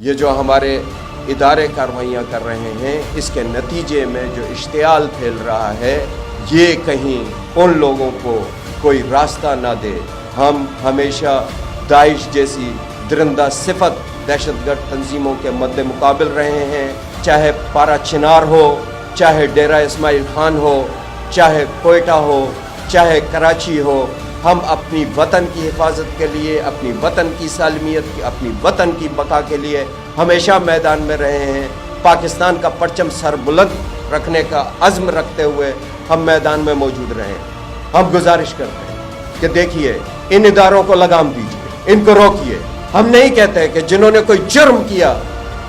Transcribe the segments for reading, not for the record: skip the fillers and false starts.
یہ جو ہمارے ادارے کارروائیاں کر رہے ہیں، اس کے نتیجے میں جو اشتعال پھیل رہا ہے، یہ کہیں ان لوگوں کو کوئی راستہ نہ دے۔ ہم ہمیشہ داعش جیسی درندہ صفت دہشت گرد تنظیموں کے مد مقابل رہے ہیں، چاہے پارا چنار ہو، چاہے ڈیرہ اسماعیل خان ہو، چاہے کوئٹہ ہو، چاہے کراچی ہو۔ ہم اپنی وطن کی حفاظت کے لیے، اپنی وطن کی سالمیت، اپنی وطن کی بقا کے لیے ہمیشہ میدان میں رہے ہیں۔ پاکستان کا پرچم سر بلند رکھنے کا عزم رکھتے ہوئے ہم میدان میں موجود رہے ہیں۔ ہم گزارش کرتے ہیں کہ دیکھیے، ان اداروں کو لگام دیجیے، ان کو روکیے۔ ہم نہیں کہتے کہ جنہوں نے کوئی جرم کیا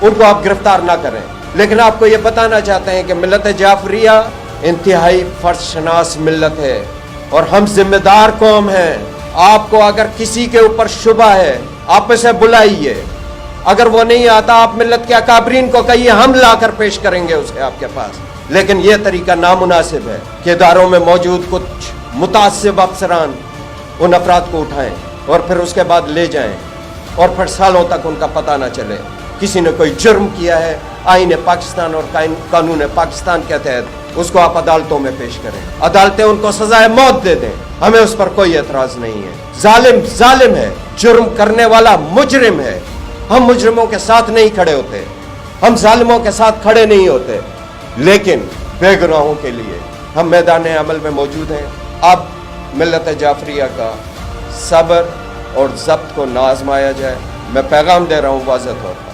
ان کو آپ گرفتار نہ کریں، لیکن آپ کو یہ بتانا چاہتے ہیں کہ ملت جعفریہ انتہائی فرض شناس ملت ہے اور ہم ذمہ دار قوم ہیں۔ آپ کو اگر کسی کے اوپر شبہ ہے، آپ اسے بلائیے۔ اگر وہ نہیں آتا، آپ ملت کے اکابرین کو کہیے، ہم لا کر پیش کریں گے اسے آپ کے پاس۔ لیکن یہ طریقہ نامناسب ہے کہ اداروں میں موجود کچھ متعصب افسران ان افراد کو اٹھائیں اور پھر اس کے بعد لے جائیں اور پھر سالوں تک ان کا پتہ نہ چلے۔ کسی نے کوئی جرم کیا ہے، آئین پاکستان اور قانون پاکستان کے تحت اس کو آپ عدالتوں میں پیش کریں، عدالتیں ان کو سزائے موت دے دیں، ہمیں اس پر کوئی اعتراض نہیں ہے۔ ظالم ظالم ہے، جرم کرنے والا مجرم ہے۔ ہم مجرموں کے ساتھ نہیں کھڑے ہوتے، ہم ظالموں کے ساتھ کھڑے نہیں ہوتے، لیکن بے گناہوں کے لیے ہم میدان عمل میں موجود ہیں۔ اب ملت جعفریہ کا صبر اور ضبط کو نہ آزمایا جائے، میں پیغام دے رہا ہوں واضح طور پر۔